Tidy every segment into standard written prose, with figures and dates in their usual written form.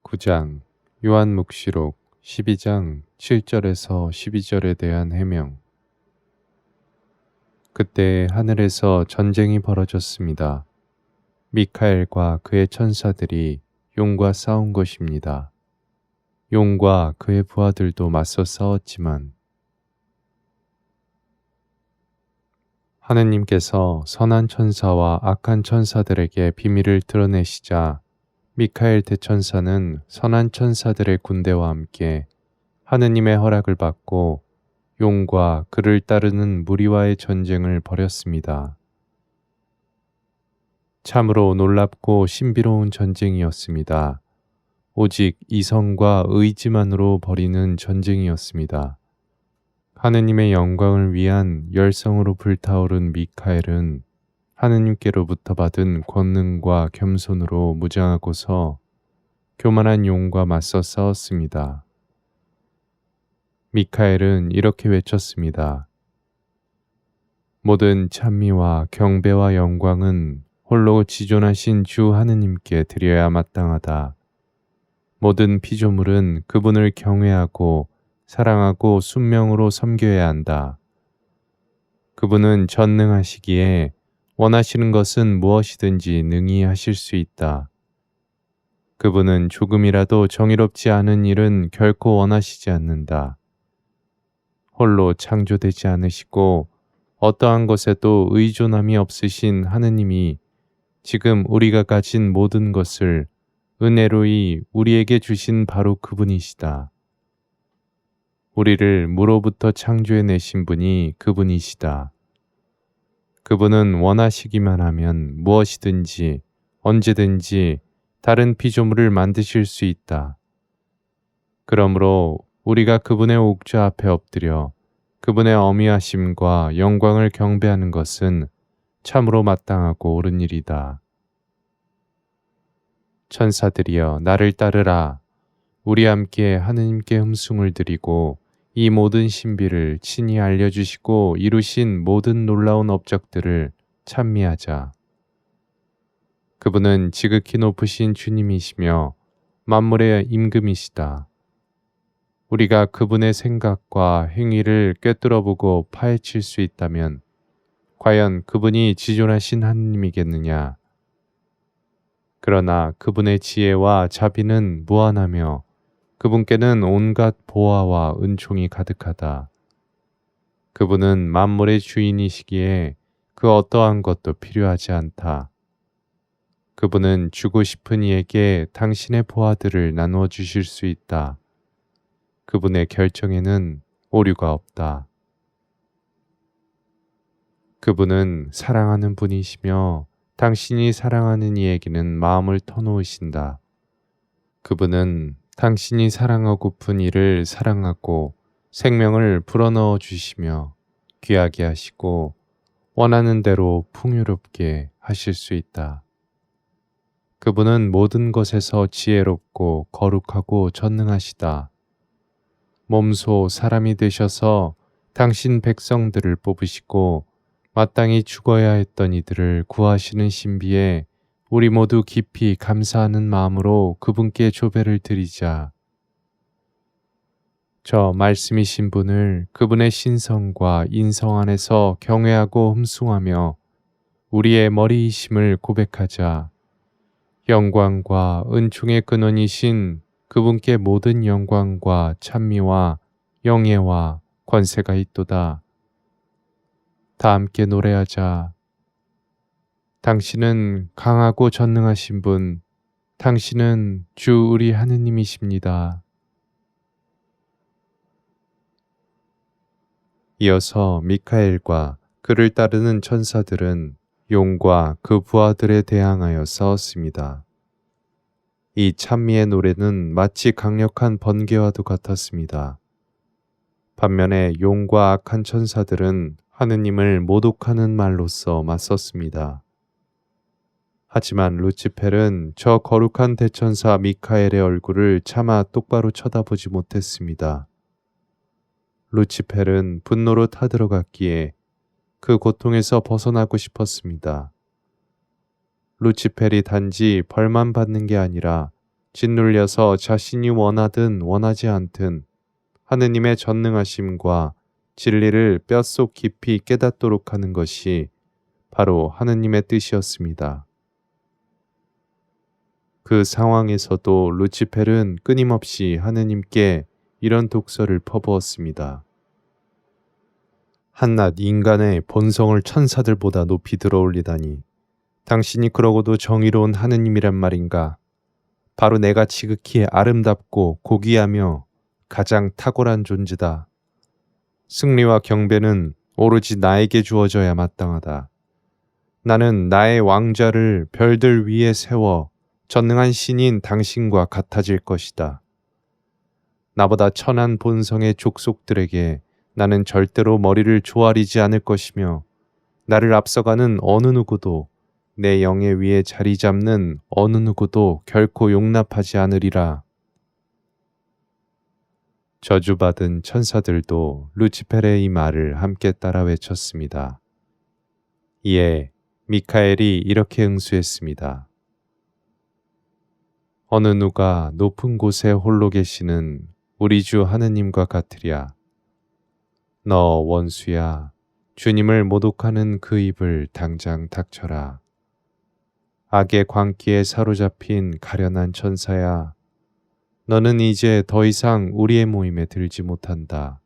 9장 요한묵시록 12장 7절에서 12절에 대한 해명. 그때 하늘에서 전쟁이 벌어졌습니다. 미카엘과 그의 천사들이 용과 싸운 것입니다. 용과 그의 부하들도 맞서 싸웠지만 하느님께서 선한 천사와 악한 천사들에게 비밀을 드러내시자 미카엘 대천사는 선한 천사들의 군대와 함께 하느님의 허락을 받고 용과 그를 따르는 무리와의 전쟁을 벌였습니다. 참으로 놀랍고 신비로운 전쟁이었습니다. 오직 이성과 의지만으로 벌이는 전쟁이었습니다. 하느님의 영광을 위한 열성으로 불타오른 미카엘은 하느님께로부터 받은 권능과 겸손으로 무장하고서 교만한 용과 맞서 싸웠습니다. 미카엘은 이렇게 외쳤습니다. 모든 찬미와 경배와 영광은 홀로 지존하신 주 하느님께 드려야 마땅하다. 모든 피조물은 그분을 경외하고 사랑하고 순명으로 섬겨야 한다. 그분은 전능하시기에 원하시는 것은 무엇이든지 능히 하실 수 있다. 그분은 조금이라도 정의롭지 않은 일은 결코 원하시지 않는다. 홀로 창조되지 않으시고 어떠한 것에도 의존함이 없으신 하느님이 지금 우리가 가진 모든 것을 은혜로이 우리에게 주신 바로 그분이시다. 우리를 무로부터 창조해내신 분이 그분이시다. 그분은 원하시기만 하면 무엇이든지 언제든지 다른 피조물을 만드실 수 있다. 그러므로 우리가 그분의 옥좌 앞에 엎드려 그분의 어미하심과 영광을 경배하는 것은 참으로 마땅하고 옳은 일이다. 천사들이여 나를 따르라. 우리 함께 하느님께 흠숭을 드리고 이 모든 신비를 친히 알려주시고 이루신 모든 놀라운 업적들을 찬미하자. 그분은 지극히 높으신 주님이시며 만물의 임금이시다. 우리가 그분의 생각과 행위를 꿰뚫어보고 파헤칠 수 있다면 과연 그분이 지존하신 하느님이겠느냐? 그러나 그분의 지혜와 자비는 무한하며 그분께는 온갖 보화와 은총이 가득하다. 그분은 만물의 주인이시기에 그 어떠한 것도 필요하지 않다. 그분은 주고 싶은 이에게 당신의 보화들을 나누어 주실 수 있다. 그분의 결정에는 오류가 없다. 그분은 사랑하는 분이시며 당신이 사랑하는 이에게는 마음을 터놓으신다. 그분은 당신이 사랑하고픈 이를 사랑하고 생명을 불어넣어 주시며 귀하게 하시고 원하는 대로 풍요롭게 하실 수 있다. 그분은 모든 것에서 지혜롭고 거룩하고 전능하시다. 몸소 사람이 되셔서 당신 백성들을 뽑으시고 마땅히 죽어야 했던 이들을 구하시는 신비에 우리 모두 깊이 감사하는 마음으로 그분께 조배를 드리자. 저 말씀이신 분을 그분의 신성과 인성 안에서 경외하고 흠숭하며 우리의 머리이심을 고백하자. 영광과 은총의 근원이신 그분께 모든 영광과 찬미와 영예와 권세가 있도다. 다 함께 노래하자. 당신은 강하고 전능하신 분, 당신은 주 우리 하느님이십니다. 이어서 미카엘과 그를 따르는 천사들은 용과 그 부하들에 대항하여 싸웠습니다. 이 찬미의 노래는 마치 강력한 번개와도 같았습니다. 반면에 용과 악한 천사들은 하느님을 모독하는 말로써 맞섰습니다. 하지만 루치펠은 저 거룩한 대천사 미카엘의 얼굴을 차마 똑바로 쳐다보지 못했습니다. 루치펠은 분노로 타들어갔기에 그 고통에서 벗어나고 싶었습니다. 루치펠이 단지 벌만 받는 게 아니라 짓눌려서 자신이 원하든 원하지 않든 하느님의 전능하심과 진리를 뼛속 깊이 깨닫도록 하는 것이 바로 하느님의 뜻이었습니다. 그 상황에서도 루치펠은 끊임없이 하느님께 이런 독서를 퍼부었습니다. 한낱 인간의 본성을 천사들보다 높이 들어올리다니 당신이 그러고도 정의로운 하느님이란 말인가? 바로 내가 지극히 아름답고 고귀하며 가장 탁월한 존재다. 승리와 경배는 오로지 나에게 주어져야 마땅하다. 나는 나의 왕좌를 별들 위에 세워 전능한 신인 당신과 같아질 것이다. 나보다 천한 본성의 족속들에게 나는 절대로 머리를 조아리지 않을 것이며 나를 앞서가는 어느 누구도 내 영예 위에 자리 잡는 어느 누구도 결코 용납하지 않으리라. 저주받은 천사들도 루치펠의 이 말을 함께 따라 외쳤습니다. 이에 미카엘이 이렇게 응수했습니다. 어느 누가 높은 곳에 홀로 계시는 우리 주 하느님과 같으랴. 너 원수야, 주님을 모독하는 그 입을 당장 닥쳐라. 악의 광기에 사로잡힌 가련한 천사야, 너는 이제 더 이상 우리의 모임에 들지 못한다.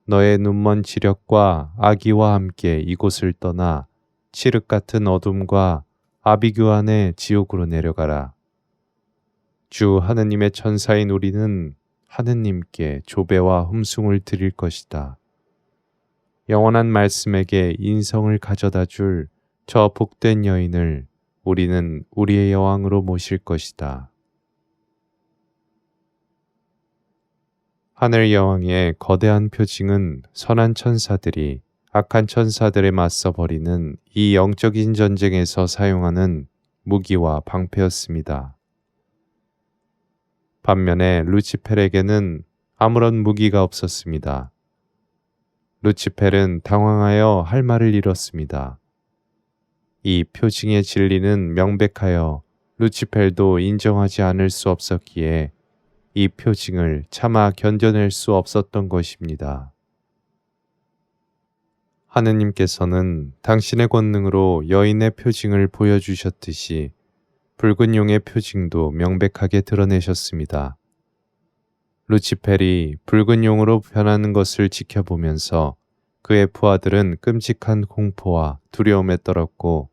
너의 눈먼 지력과 악의와 함께 이곳을 떠나 칠흑 같은 어둠과 아비규환의 지옥으로 내려가라. 주 하느님의 천사인 우리는 하느님께 조배와 흠숭을 드릴 것이다. 영원한 말씀에게 인성을 가져다 줄 저 복된 여인을 우리는 우리의 여왕으로 모실 것이다. 하늘 여왕의 거대한 표징은 선한 천사들이 악한 천사들에 맞서 벌이는 이 영적인 전쟁에서 사용하는 무기와 방패였습니다. 반면에 루치펠에게는 아무런 무기가 없었습니다. 루치펠은 당황하여 할 말을 잃었습니다. 이 표징의 진리는 명백하여 루치펠도 인정하지 않을 수 없었기에 이 표징을 차마 견뎌낼 수 없었던 것입니다. 하느님께서는 당신의 권능으로 여인의 표징을 보여주셨듯이 붉은 용의 표징도 명백하게 드러내셨습니다. 루치펠이 붉은 용으로 변하는 것을 지켜보면서 그의 부하들은 끔찍한 공포와 두려움에 떨었고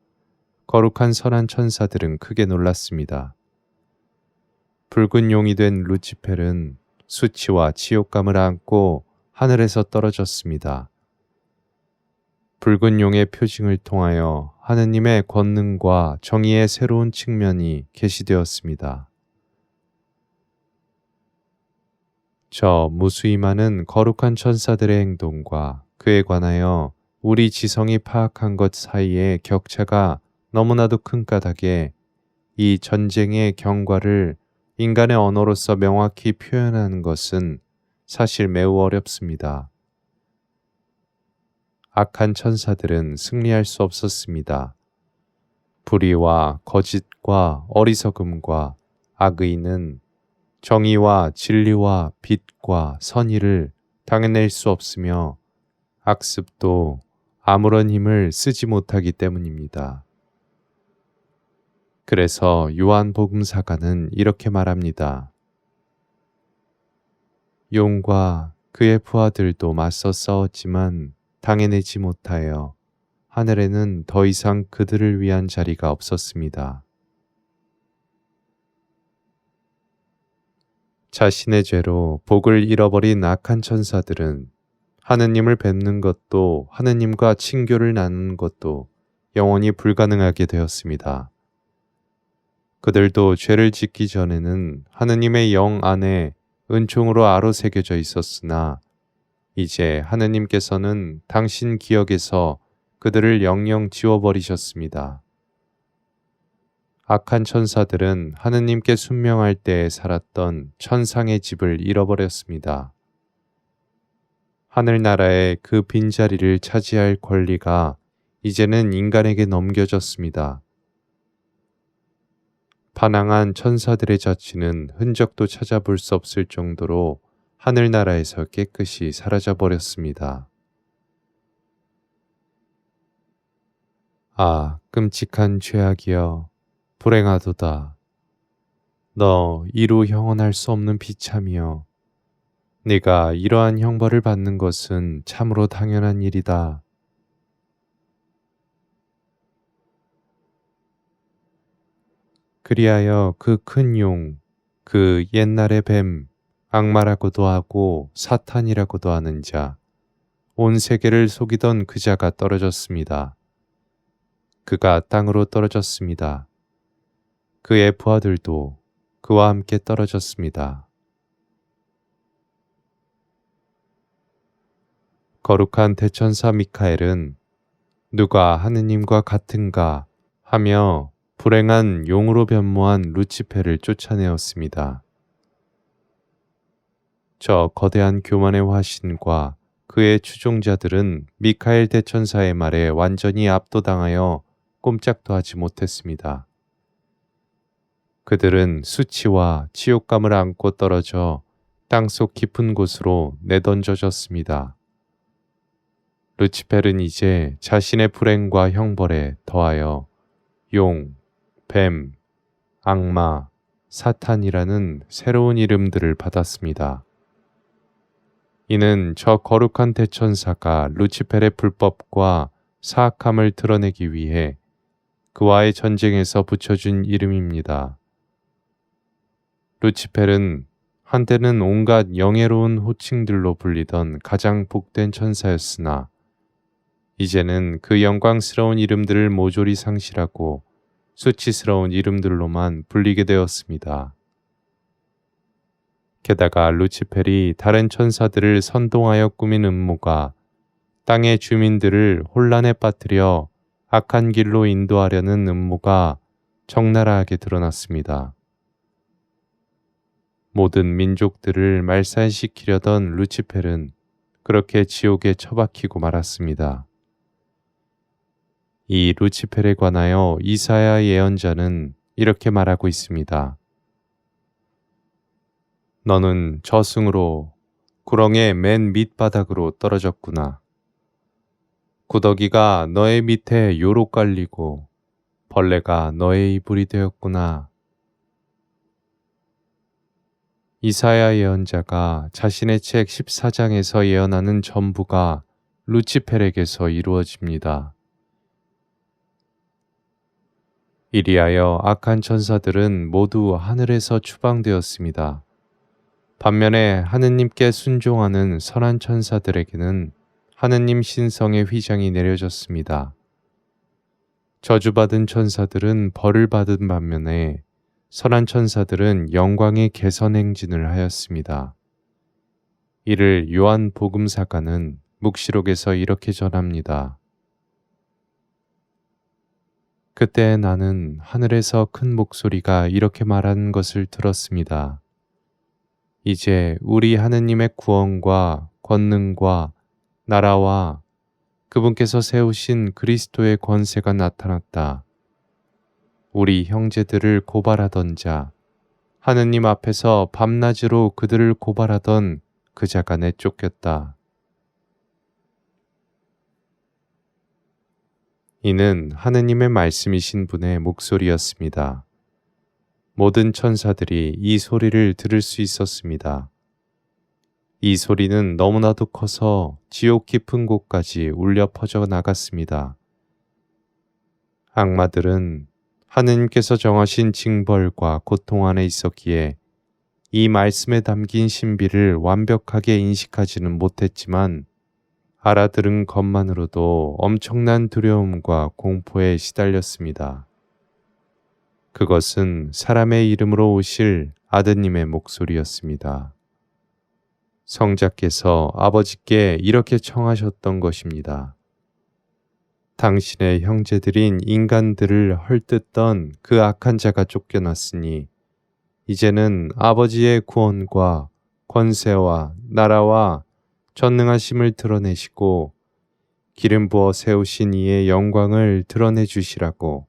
거룩한 선한 천사들은 크게 놀랐습니다. 붉은 용이 된 루치펠은 수치와 치욕감을 안고 하늘에서 떨어졌습니다. 붉은 용의 표징을 통하여 하느님의 권능과 정의의 새로운 측면이 계시되었습니다. 저 무수히 많은 거룩한 천사들의 행동과 그에 관하여 우리 지성이 파악한 것 사이의 격차가 너무나도 큰 까닭에 이 전쟁의 경과를 인간의 언어로서 명확히 표현하는 것은 사실 매우 어렵습니다. 악한 천사들은 승리할 수 없었습니다. 불의와 거짓과 어리석음과 악의는 정의와 진리와 빛과 선의를 당해낼 수 없으며 악습도 아무런 힘을 쓰지 못하기 때문입니다. 그래서 요한복음사가는 이렇게 말합니다. 용과 그의 부하들도 맞서 싸웠지만 당해내지 못하여 하늘에는 더 이상 그들을 위한 자리가 없었습니다. 자신의 죄로 복을 잃어버린 악한 천사들은 하느님을 뵙는 것도 하느님과 친교를 나누는 것도 영원히 불가능하게 되었습니다. 그들도 죄를 짓기 전에는 하느님의 영 안에 은총으로 아로새겨져 있었으나 이제 하느님께서는 당신 기억에서 그들을 영영 지워버리셨습니다. 악한 천사들은 하느님께 순명할 때에 살았던 천상의 집을 잃어버렸습니다. 하늘나라의 그 빈자리를 차지할 권리가 이제는 인간에게 넘겨졌습니다. 반항한 천사들의 자취는 흔적도 찾아볼 수 없을 정도로 하늘나라에서 깨끗이 사라져 버렸습니다. 아, 끔찍한 죄악이여, 불행하도다. 너 이루 형언할 수 없는 비참이여. 네가 이러한 형벌을 받는 것은 참으로 당연한 일이다. 그리하여 그 큰 용, 그 옛날의 뱀, 악마라고도 하고 사탄이라고도 하는 자, 온 세계를 속이던 그 자가 떨어졌습니다. 그가 땅으로 떨어졌습니다. 그의 부하들도 그와 함께 떨어졌습니다. 거룩한 대천사 미카엘은 누가 하느님과 같은가 하며 불행한 용으로 변모한 루치페를 쫓아내었습니다. 저 거대한 교만의 화신과 그의 추종자들은 미카엘 대천사의 말에 완전히 압도당하여 꼼짝도 하지 못했습니다. 그들은 수치와 치욕감을 안고 떨어져 땅속 깊은 곳으로 내던져졌습니다. 루치펠은 이제 자신의 불행과 형벌에 더하여 용, 뱀, 악마, 사탄이라는 새로운 이름들을 받았습니다. 이는 저 거룩한 대천사가 루치펠의 불법과 사악함을 드러내기 위해 그와의 전쟁에서 붙여준 이름입니다. 루치펠은 한때는 온갖 영예로운 호칭들로 불리던 가장 복된 천사였으나 이제는 그 영광스러운 이름들을 모조리 상실하고 수치스러운 이름들로만 불리게 되었습니다. 게다가 루치펠이 다른 천사들을 선동하여 꾸민 음모가 땅의 주민들을 혼란에 빠뜨려 악한 길로 인도하려는 음모가 적나라하게 드러났습니다. 모든 민족들을 말살시키려던 루치펠은 그렇게 지옥에 처박히고 말았습니다. 이 루치펠에 관하여 이사야 예언자는 이렇게 말하고 있습니다. 너는 저승으로 구렁의 맨 밑바닥으로 떨어졌구나. 구더기가 너의 밑에 요로 깔리고 벌레가 너의 이불이 되었구나. 이사야 예언자가 자신의 책 14장에서 예언하는 전부가 루치펠에게서 이루어집니다. 이리하여 악한 천사들은 모두 하늘에서 추방되었습니다. 반면에 하느님께 순종하는 선한 천사들에게는 하느님 신성의 휘장이 내려졌습니다. 저주받은 천사들은 벌을 받은 반면에 선한 천사들은 영광의 개선 행진을 하였습니다. 이를 요한 복음사가는 묵시록에서 이렇게 전합니다. 그때 나는 하늘에서 큰 목소리가 이렇게 말하는 것을 들었습니다. 이제 우리 하느님의 구원과 권능과 나라와 그분께서 세우신 그리스도의 권세가 나타났다. 우리 형제들을 고발하던 자, 하느님 앞에서 밤낮으로 그들을 고발하던 그 자가 내쫓겼다. 이는 하느님의 말씀이신 분의 목소리였습니다. 모든 천사들이 이 소리를 들을 수 있었습니다. 이 소리는 너무나도 커서 지옥 깊은 곳까지 울려 퍼져 나갔습니다. 악마들은 하느님께서 정하신 징벌과 고통 안에 있었기에 이 말씀에 담긴 신비를 완벽하게 인식하지는 못했지만 알아들은 것만으로도 엄청난 두려움과 공포에 시달렸습니다. 그것은 사람의 이름으로 오실 아드님의 목소리였습니다. 성자께서 아버지께 이렇게 청하셨던 것입니다. 당신의 형제들인 인간들을 헐뜯던 그 악한 자가 쫓겨났으니 이제는 아버지의 구원과 권세와 나라와 전능하심을 드러내시고 기름 부어 세우신 이의 영광을 드러내 주시라고.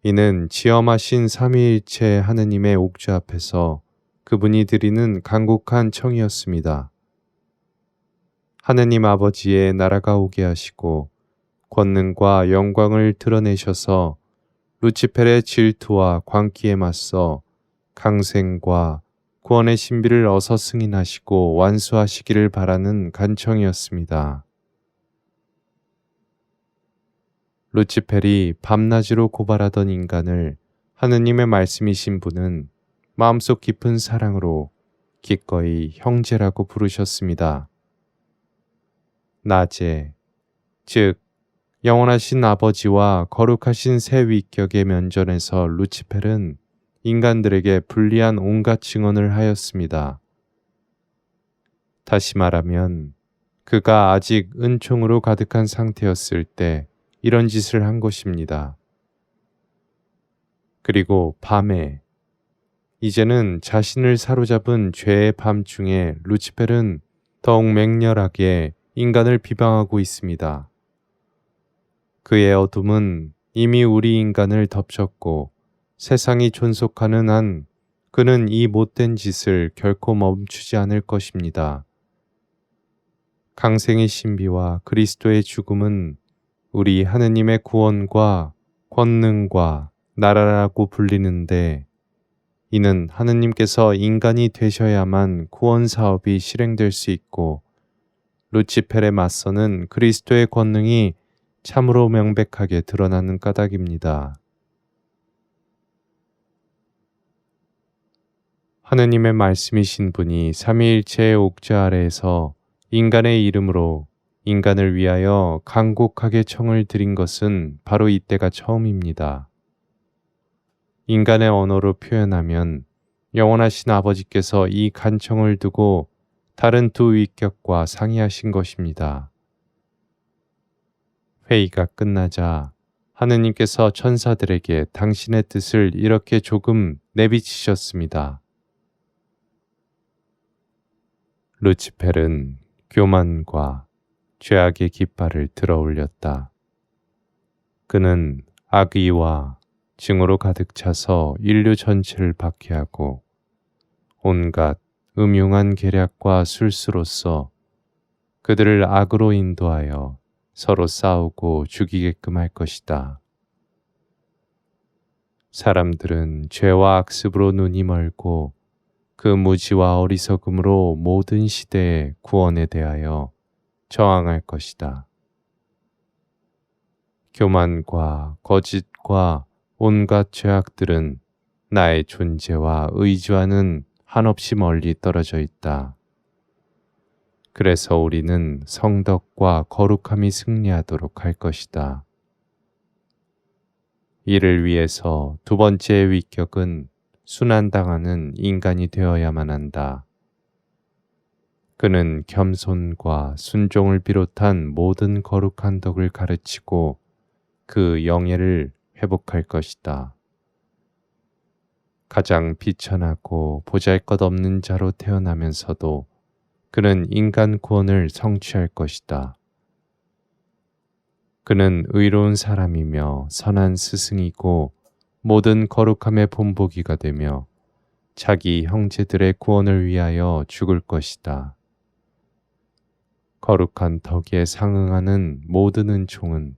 이는 지엄하신 삼위일체 하느님의 옥좌 앞에서 그분이 드리는 간곡한 청이었습니다. 하느님 아버지의 나라가 오게 하시고 권능과 영광을 드러내셔서 루치펠의 질투와 광기에 맞서 강생과 구원의 신비를 어서 승인하시고 완수하시기를 바라는 간청이었습니다. 루치펠이 밤낮으로 고발하던 인간을 하느님의 말씀이신 분은 마음속 깊은 사랑으로 기꺼이 형제라고 부르셨습니다. 낮에, 즉 영원하신 아버지와 거룩하신 새 위격의 면전에서 루치펠은 인간들에게 불리한 온갖 증언을 하였습니다. 다시 말하면 그가 아직 은총으로 가득한 상태였을 때 이런 짓을 한 것입니다. 그리고 밤에, 이제는 자신을 사로잡은 죄의 밤중에 루치펠은 더욱 맹렬하게 인간을 비방하고 있습니다. 그의 어둠은 이미 우리 인간을 덮쳤고 세상이 존속하는 한 그는 이 못된 짓을 결코 멈추지 않을 것입니다. 강생의 신비와 그리스도의 죽음은 우리 하느님의 구원과 권능과 나라라고 불리는데, 이는 하느님께서 인간이 되셔야만 구원 사업이 실행될 수 있고 루치펠에 맞서는 그리스도의 권능이 참으로 명백하게 드러나는 까닭입니다. 하느님의 말씀이신 분이 삼위일체의 옥좌 아래에서 인간의 이름으로 인간을 위하여 간곡하게 청을 드린 것은 바로 이때가 처음입니다. 인간의 언어로 표현하면 영원하신 아버지께서 이 간청을 두고 다른 두 위격과 상의하신 것입니다. 회의가 끝나자 하느님께서 천사들에게 당신의 뜻을 이렇게 조금 내비치셨습니다. 루치펠은 교만과 죄악의 깃발을 들어 올렸다. 그는 악의와 증오로 가득 차서 인류 전체를 박해하고 온갖 음흉한 계략과 술수로서 그들을 악으로 인도하여 서로 싸우고 죽이게끔 할 것이다. 사람들은 죄와 악습으로 눈이 멀고 그 무지와 어리석음으로 모든 시대의 구원에 대하여 저항할 것이다. 교만과 거짓과 온갖 죄악들은 나의 존재와 의지와는 한없이 멀리 떨어져 있다. 그래서 우리는 성덕과 거룩함이 승리하도록 할 것이다. 이를 위해서 두 번째 위격은 순환당하는 인간이 되어야만 한다. 그는 겸손과 순종을 비롯한 모든 거룩한 덕을 가르치고 그 영예를 회복할 것이다. 가장 비천하고 보잘것없는 자로 태어나면서도 그는 인간 구원을 성취할 것이다. 그는 의로운 사람이며 선한 스승이고 모든 거룩함의 본보기가 되며 자기 형제들의 구원을 위하여 죽을 것이다. 거룩한 덕에 상응하는 모든 은총은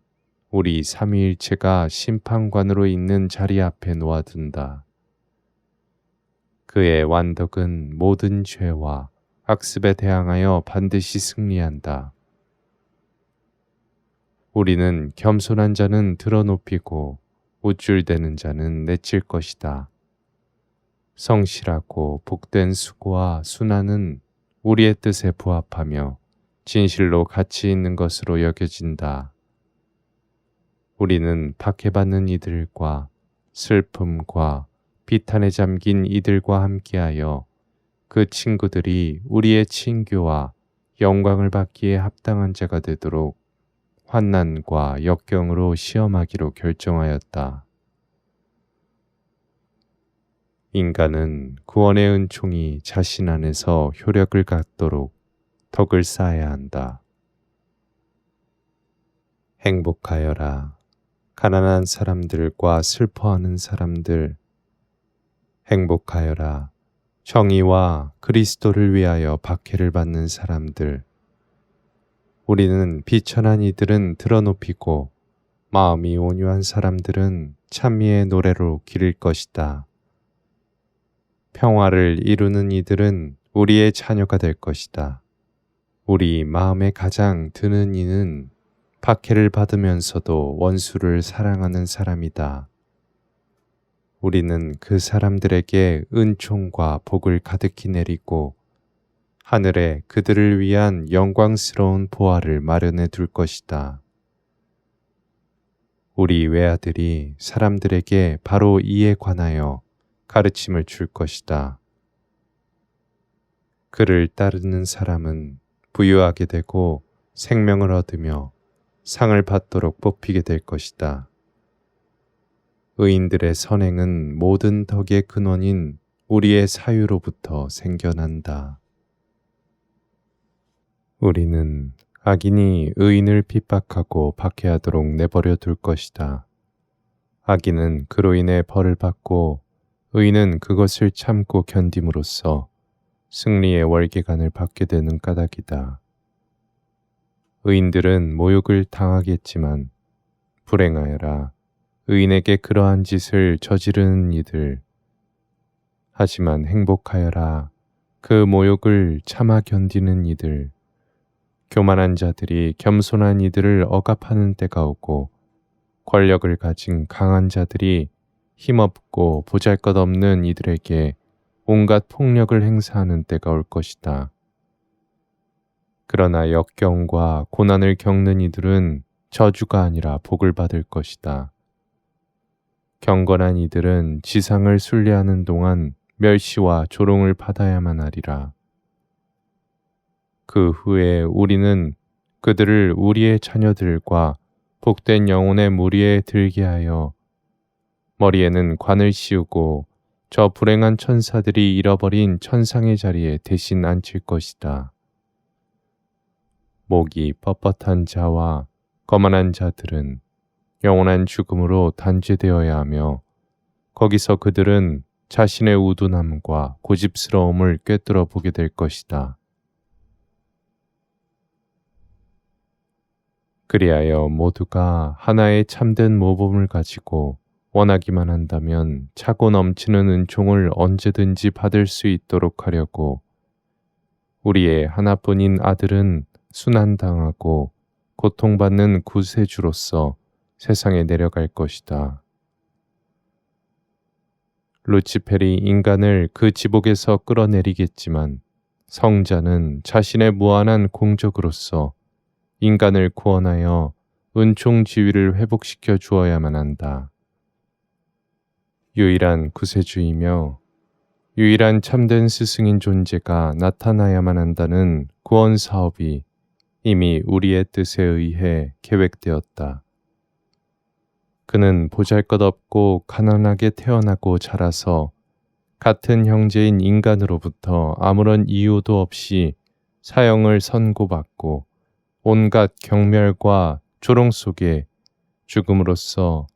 우리 삼위일체가 심판관으로 있는 자리 앞에 놓아둔다. 그의 완덕은 모든 죄와 악습에 대항하여 반드시 승리한다. 우리는 겸손한 자는 드러높이고 우쭐대는 자는 내칠 것이다. 성실하고 복된 수고와 순환은 우리의 뜻에 부합하며 진실로 가치 있는 것으로 여겨진다. 우리는 박해받는 이들과 슬픔과 비탄에 잠긴 이들과 함께하여 그 친구들이 우리의 친교와 영광을 받기에 합당한 자가 되도록 환난과 역경으로 시험하기로 결정하였다. 인간은 구원의 은총이 자신 안에서 효력을 갖도록 덕을 쌓아야 한다. 행복하여라. 가난한 사람들과 슬퍼하는 사람들, 행복하여라. 정의와 그리스도를 위하여 박해를 받는 사람들. 우리는 비천한 이들은 드러높이고 마음이 온유한 사람들은 찬미의 노래로 기릴 것이다. 평화를 이루는 이들은 우리의 자녀가 될 것이다. 우리 마음에 가장 드는 이는 박해를 받으면서도 원수를 사랑하는 사람이다. 우리는 그 사람들에게 은총과 복을 가득히 내리고 하늘에 그들을 위한 영광스러운 보화를 마련해 둘 것이다. 우리 외아들이 사람들에게 바로 이에 관하여 가르침을 줄 것이다. 그를 따르는 사람은 부유하게 되고 생명을 얻으며 상을 받도록 뽑히게 될 것이다. 의인들의 선행은 모든 덕의 근원인 우리의 사유로부터 생겨난다. 우리는 악인이 의인을 핍박하고 박해하도록 내버려 둘 것이다. 악인은 그로 인해 벌을 받고 의인은 그것을 참고 견딤으로써 승리의 월계관을 받게 되는 까닭이다. 의인들은 모욕을 당하겠지만 불행하여라. 의인에게 그러한 짓을 저지르는 이들. 하지만 행복하여라. 그 모욕을 참아 견디는 이들. 교만한 자들이 겸손한 이들을 억압하는 때가 오고 권력을 가진 강한 자들이 힘없고 보잘것없는 이들에게 온갖 폭력을 행사하는 때가 올 것이다. 그러나 역경과 고난을 겪는 이들은 저주가 아니라 복을 받을 것이다. 경건한 이들은 지상을 순례하는 동안 멸시와 조롱을 받아야만 하리라. 그 후에 우리는 그들을 우리의 자녀들과 복된 영혼의 무리에 들게 하여 머리에는 관을 씌우고 저 불행한 천사들이 잃어버린 천상의 자리에 대신 앉힐 것이다. 목이 뻣뻣한 자와 거만한 자들은 영원한 죽음으로 단죄되어야 하며 거기서 그들은 자신의 우둔함과 고집스러움을 꿰뚫어 보게 될 것이다. 그리하여 모두가 하나의 참된 모범을 가지고 원하기만 한다면 차고 넘치는 은총을 언제든지 받을 수 있도록 하려고 우리의 하나뿐인 아들은 순환당하고 고통받는 구세주로서 세상에 내려갈 것이다. 루치펠이 인간을 그 지복에서 끌어내리겠지만 성자는 자신의 무한한 공적으로서 인간을 구원하여 은총 지위를 회복시켜 주어야만 한다. 유일한 구세주이며 유일한 참된 스승인 존재가 나타나야만 한다는 구원 사업이 이미 우리의 뜻에 의해 계획되었다. 그는 보잘것없고 가난하게 태어나고 자라서 같은 형제인 인간으로부터 아무런 이유도 없이 사형을 선고받고 온갖 경멸과 조롱 속에 죽음으로써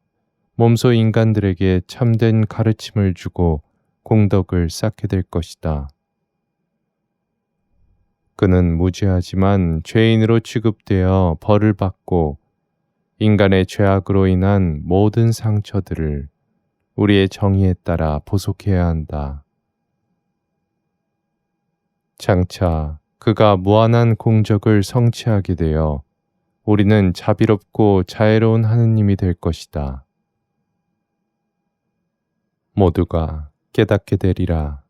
몸소 인간들에게 참된 가르침을 주고 공덕을 쌓게 될 것이다. 그는 무죄하지만 죄인으로 취급되어 벌을 받고 인간의 죄악으로 인한 모든 상처들을 우리의 정의에 따라 보속해야 한다. 장차 그가 무한한 공적을 성취하게 되어 우리는 자비롭고 자애로운 하느님이 될 것이다. 모두가 깨닫게 되리라.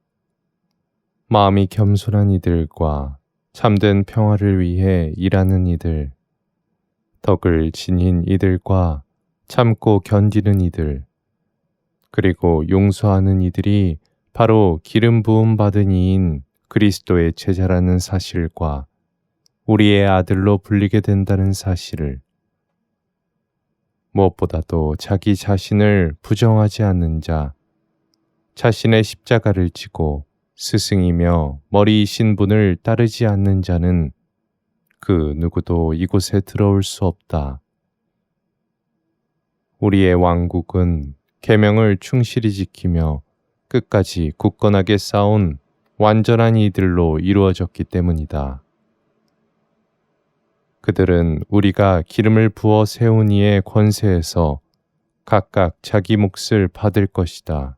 마음이 겸손한 이들과 참된 평화를 위해 일하는 이들, 덕을 지닌 이들과 참고 견디는 이들, 그리고 용서하는 이들이 바로 기름 부음 받은 이인 그리스도의 제자라는 사실과 우리의 아들로 불리게 된다는 사실을, 무엇보다도 자기 자신을 부정하지 않는 자, 자신의 십자가를 지고 스승이며 머리이신 분을 따르지 않는 자는 그 누구도 이곳에 들어올 수 없다. 우리의 왕국은 계명을 충실히 지키며 끝까지 굳건하게 싸운 완전한 이들로 이루어졌기 때문이다. 그들은 우리가 기름을 부어 세운 이의 권세에서 각각 자기 몫을 받을 것이다.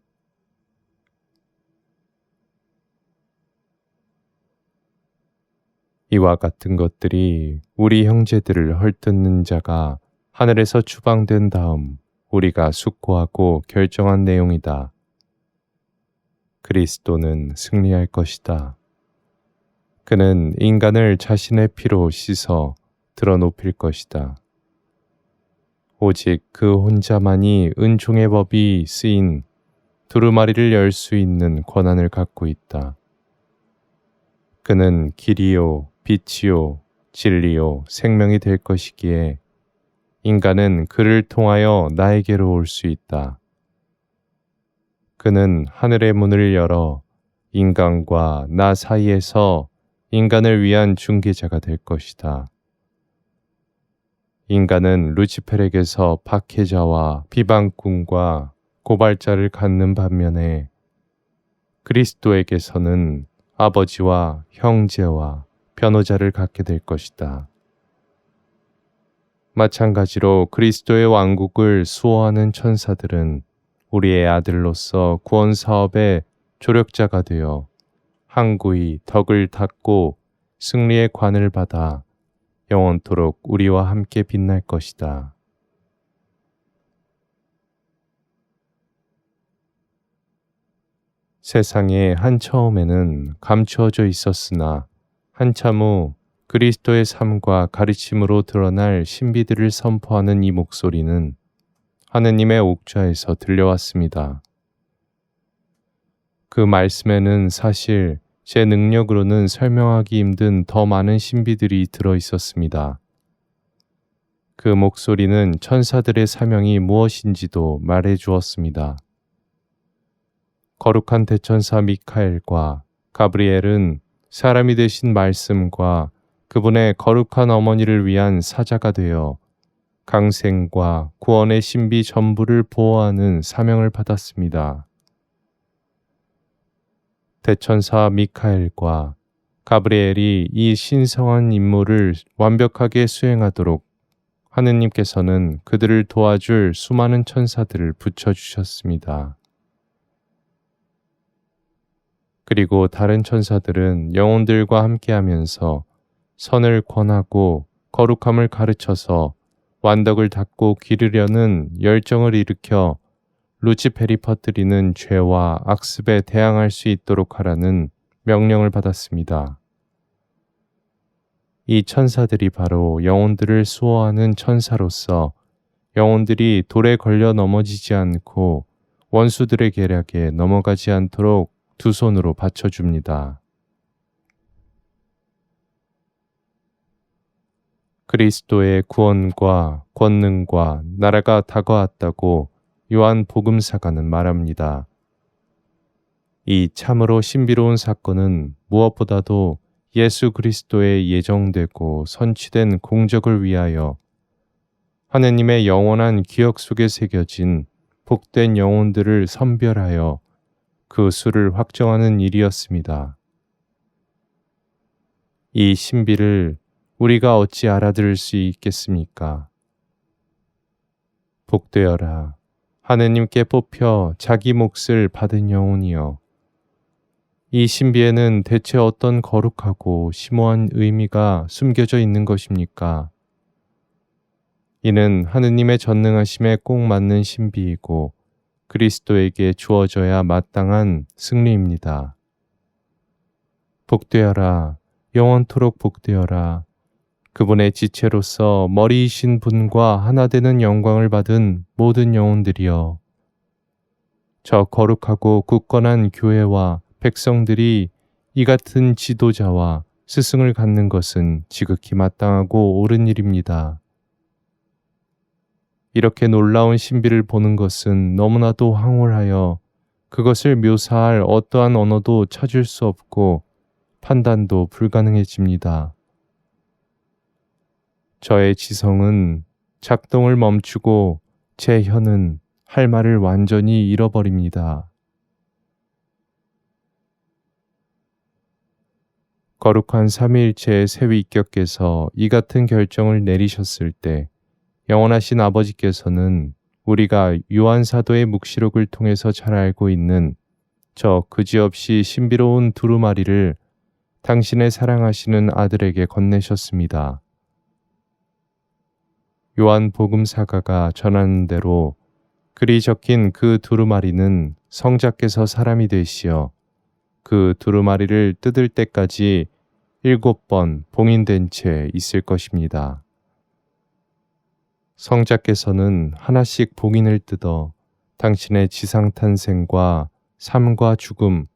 이와 같은 것들이 우리 형제들을 헐뜯는 자가 하늘에서 추방된 다음 우리가 숙고하고 결정한 내용이다. 그리스도는 승리할 것이다. 그는 인간을 자신의 피로 씻어 드러높일 것이다. 오직 그 혼자만이 은총의 법이 쓰인 두루마리를 열 수 있는 권한을 갖고 있다. 그는 길이요, 빛이요, 진리요, 생명이 될 것이기에 인간은 그를 통하여 나에게로 올 수 있다. 그는 하늘의 문을 열어 인간과 나 사이에서 인간을 위한 중개자가 될 것이다. 인간은 루치펠에게서 박해자와 비방꾼과 고발자를 갖는 반면에 그리스도에게서는 아버지와 형제와 변호자를 갖게 될 것이다. 마찬가지로 그리스도의 왕국을 수호하는 천사들은 우리의 아들로서 구원 사업의 조력자가 되어 항구히 덕을 닦고 승리의 관을 받아 영원토록 우리와 함께 빛날 것이다. 세상에 한처음에는 감추어져 있었으나 한참 후 그리스도의 삶과 가르침으로 드러날 신비들을 선포하는 이 목소리는 하느님의 옥좌에서 들려왔습니다. 그 말씀에는 사실 제 능력으로는 설명하기 힘든 더 많은 신비들이 들어 있었습니다. 그 목소리는 천사들의 사명이 무엇인지도 말해 주었습니다. 거룩한 대천사 미카엘과 가브리엘은 사람이 되신 말씀과 그분의 거룩한 어머니를 위한 사자가 되어 강생과 구원의 신비 전부를 보호하는 사명을 받았습니다. 대천사 미카엘과 가브리엘이 이 신성한 임무를 완벽하게 수행하도록 하느님께서는 그들을 도와줄 수많은 천사들을 붙여주셨습니다. 그리고 다른 천사들은 영혼들과 함께하면서 선을 권하고 거룩함을 가르쳐서 완덕을 닦고 기르려는 열정을 일으켜 루치펠이 퍼뜨리는 죄와 악습에 대항할 수 있도록 하라는 명령을 받았습니다. 이 천사들이 바로 영혼들을 수호하는 천사로서 영혼들이 돌에 걸려 넘어지지 않고 원수들의 계략에 넘어가지 않도록 두 손으로 받쳐줍니다. 그리스도의 구원과 권능과 나라가 다가왔다고 요한 복음사가는 말합니다. 이 참으로 신비로운 사건은 무엇보다도 예수 그리스도의 예정되고 선취된 공적을 위하여 하느님의 영원한 기억 속에 새겨진 복된 영혼들을 선별하여 그 수를 확정하는 일이었습니다. 이 신비를 우리가 어찌 알아들을 수 있겠습니까? 복되어라. 하느님께 뽑혀 자기 몫을 받은 영혼이여. 이 신비에는 대체 어떤 거룩하고 심오한 의미가 숨겨져 있는 것입니까? 이는 하느님의 전능하심에 꼭 맞는 신비이고 그리스도에게 주어져야 마땅한 승리입니다. 복되어라. 영원토록 복되어라. 그분의 지체로서 머리이신 분과 하나 되는 영광을 받은 모든 영혼들이여. 저 거룩하고 굳건한 교회와 백성들이 이 같은 지도자와 스승을 갖는 것은 지극히 마땅하고 옳은 일입니다. 이렇게 놀라운 신비를 보는 것은 너무나도 황홀하여 그것을 묘사할 어떠한 언어도 찾을 수 없고 판단도 불가능해집니다. 저의 지성은 작동을 멈추고 제 혀는 할 말을 완전히 잃어버립니다. 거룩한 삼위일체의 세위께서 이 같은 결정을 내리셨을 때 영원하신 아버지께서는 우리가 요한 사도의 묵시록을 통해서 잘 알고 있는 저 그지없이 신비로운 두루마리를 당신의 사랑하시는 아들에게 건네셨습니다. 요한 복음사가가 전하는 대로 글이 적힌 그 두루마리는 성자께서 사람이 되시어 그 두루마리를 뜯을 때까지 7번 봉인된 채 있을 것입니다. 성자께서는 하나씩 봉인을 뜯어 당신의 지상탄생과 삶과 죽음,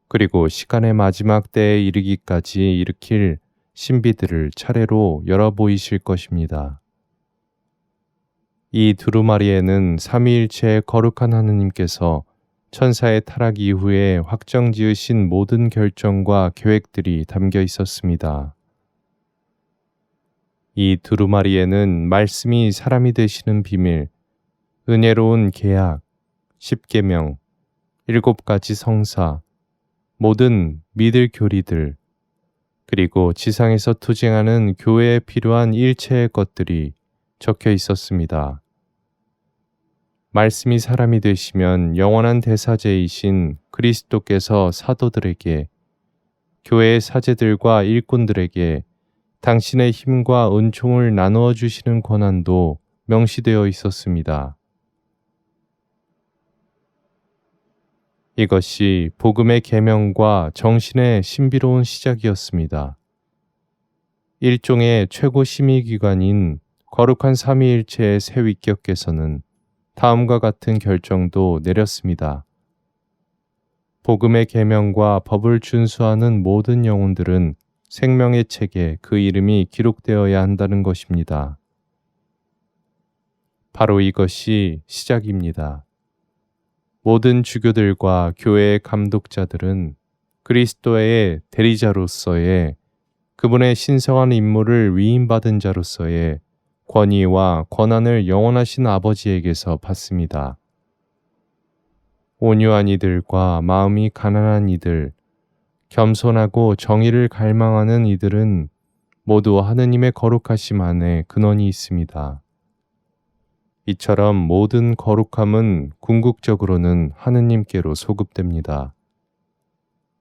그리고 시간의 마지막 때에 이르기까지 일으킬 신비들을 차례로 열어 보이실 것입니다. 이 두루마리에는 삼위일체의 거룩한 하느님께서 천사의 타락 이후에 확정 지으신 모든 결정과 계획들이 담겨 있었습니다. 이 두루마리에는 말씀이 사람이 되시는 비밀, 은혜로운 계약, 십계명, 7가지 성사, 모든 믿을 교리들, 그리고 지상에서 투쟁하는 교회에 필요한 일체의 것들이 적혀 있었습니다. 말씀이 사람이 되시면 영원한 대사제이신 그리스도께서 사도들에게, 교회의 사제들과 일꾼들에게 당신의 힘과 은총을 나누어 주시는 권한도 명시되어 있었습니다. 이것이 복음의 계명과 정신의 신비로운 시작이었습니다. 일종의 최고 심의기관인 거룩한 삼위일체의 세위께서는 다음과 같은 결정도 내렸습니다. 복음의 계명과 법을 준수하는 모든 영혼들은 생명의 책에 그 이름이 기록되어야 한다는 것입니다. 바로 이것이 시작입니다. 모든 주교들과 교회의 감독자들은 그리스도의 대리자로서의, 그분의 신성한 임무를 위임받은 자로서의 권위와 권한을 영원하신 아버지에게서 받습니다. 온유한 이들과 마음이 가난한 이들, 겸손하고 정의를 갈망하는 이들은 모두 하느님의 거룩하심 안에 근원이 있습니다. 이처럼 모든 거룩함은 궁극적으로는 하느님께로 소급됩니다.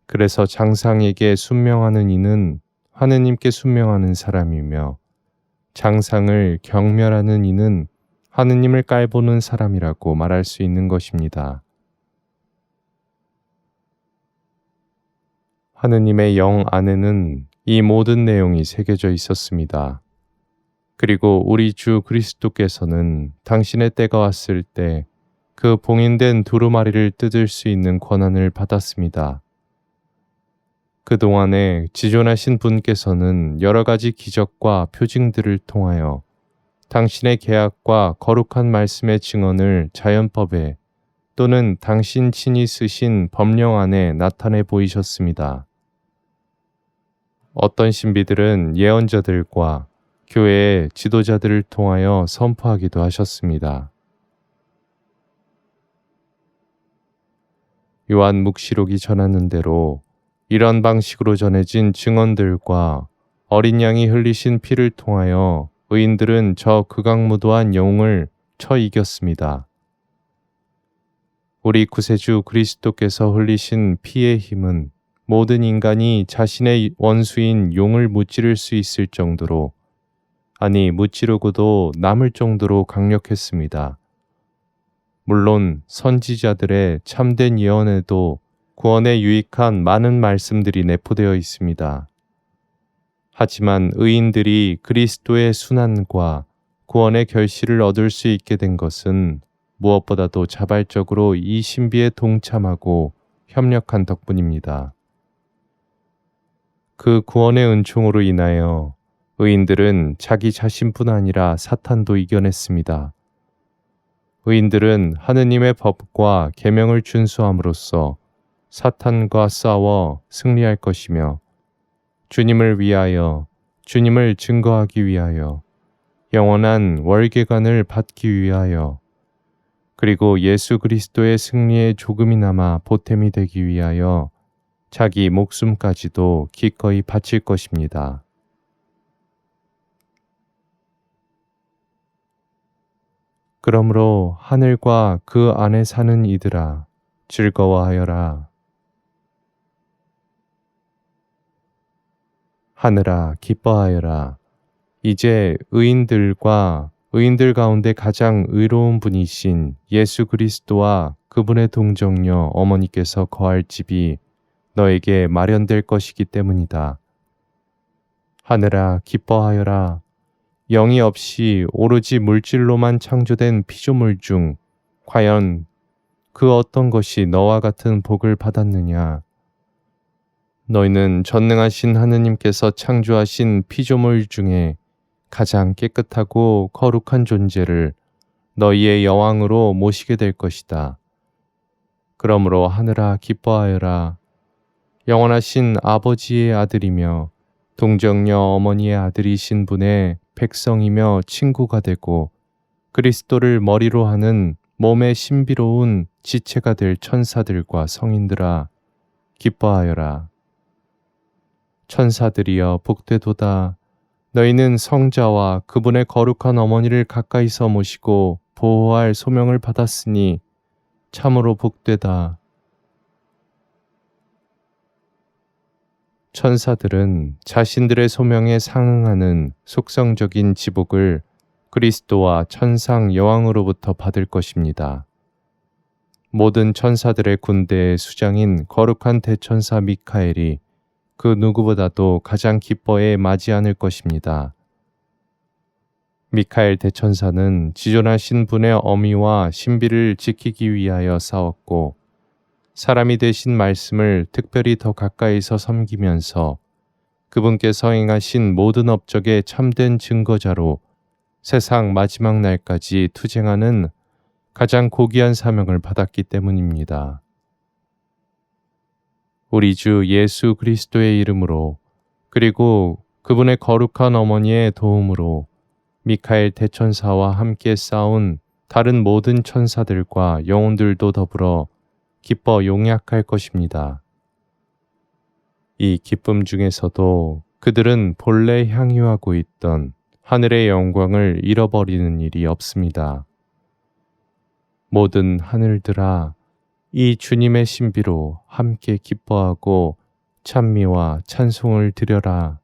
그래서 장상에게 순명하는 이는 하느님께 순명하는 사람이며, 장상을 경멸하는 이는 하느님을 깔보는 사람이라고 말할 수 있는 것입니다. 하느님의 영 안에는 이 모든 내용이 새겨져 있었습니다. 그리고 우리 주 그리스도께서는 당신의 때가 왔을 때 그 봉인된 두루마리를 뜯을 수 있는 권한을 받았습니다. 그동안에 지존하신 분께서는 여러 가지 기적과 표징들을 통하여 당신의 계약과 거룩한 말씀의 증언을 자연법에 또는 당신 친히 쓰신 법령 안에 나타내 보이셨습니다. 어떤 신비들은 예언자들과 교회의 지도자들을 통하여 선포하기도 하셨습니다. 요한 묵시록이 전하는 대로 이런 방식으로 전해진 증언들과 어린 양이 흘리신 피를 통하여 의인들은 저 극악무도한 영웅을 쳐 이겼습니다. 우리 구세주 그리스도께서 흘리신 피의 힘은 모든 인간이 자신의 원수인 용을 무찌를 수 있을 정도로, 아니 무찌르고도 남을 정도로 강력했습니다. 물론 선지자들의 참된 예언에도 구원에 유익한 많은 말씀들이 내포되어 있습니다. 하지만 의인들이 그리스도의 순환과 구원의 결실을 얻을 수 있게 된 것은 무엇보다도 자발적으로 이 신비에 동참하고 협력한 덕분입니다. 그 구원의 은총으로 인하여 의인들은 자기 자신뿐 아니라 사탄도 이겨냈습니다. 의인들은 하느님의 법과 계명을 준수함으로써 사탄과 싸워 승리할 것이며, 주님을 위하여, 주님을 증거하기 위하여, 영원한 월계관을 받기 위하여 그리고 예수 그리스도의 승리에 조금이나마 보탬이 되기 위하여 자기 목숨까지도 기꺼이 바칠 것입니다. 그러므로 하늘과 그 안에 사는 이들아, 즐거워하여라. 하늘아, 기뻐하여라. 이제 의인들 가운데 가장 의로운 분이신 예수 그리스도와 그분의 동정녀 어머니께서 거할 집이 너에게 마련될 것이기 때문이다. 하늘아, 기뻐하여라. 영이 없이 오로지 물질로만 창조된 피조물 중 과연 그 어떤 것이 너와 같은 복을 받았느냐? 너희는 전능하신 하느님께서 창조하신 피조물 중에 가장 깨끗하고 거룩한 존재를 너희의 여왕으로 모시게 될 것이다. 그러므로 하늘아, 기뻐하여라. 영원하신 아버지의 아들이며 동정녀 어머니의 아들이신 분의 백성이며 친구가 되고 그리스도를 머리로 하는 몸의 신비로운 지체가 될 천사들과 성인들아, 기뻐하여라. 천사들이여, 복되도다. 너희는 성자와 그분의 거룩한 어머니를 가까이서 모시고 보호할 소명을 받았으니 참으로 복되다. 천사들은 자신들의 소명에 상응하는 속성적인 지복을 그리스도와 천상 여왕으로부터 받을 것입니다. 모든 천사들의 군대의 수장인 거룩한 대천사 미카엘이 그 누구보다도 가장 기뻐해 맞이 않을 것입니다. 미카엘 대천사는 지존하신 분의 어미와 신비를 지키기 위하여 싸웠고 사람이 되신 말씀을 특별히 더 가까이서 섬기면서 그분께서 행하신 모든 업적의 참된 증거자로 세상 마지막 날까지 투쟁하는 가장 고귀한 사명을 받았기 때문입니다. 우리 주 예수 그리스도의 이름으로 그리고 그분의 거룩한 어머니의 도움으로 미카엘 대천사와 함께 싸운 다른 모든 천사들과 영혼들도 더불어 기뻐 용약할 것입니다. 이 기쁨 중에서도 그들은 본래 향유하고 있던 하늘의 영광을 잃어버리는 일이 없습니다. 모든 하늘들아, 이 주님의 신비로 함께 기뻐하고 찬미와 찬송을 드려라.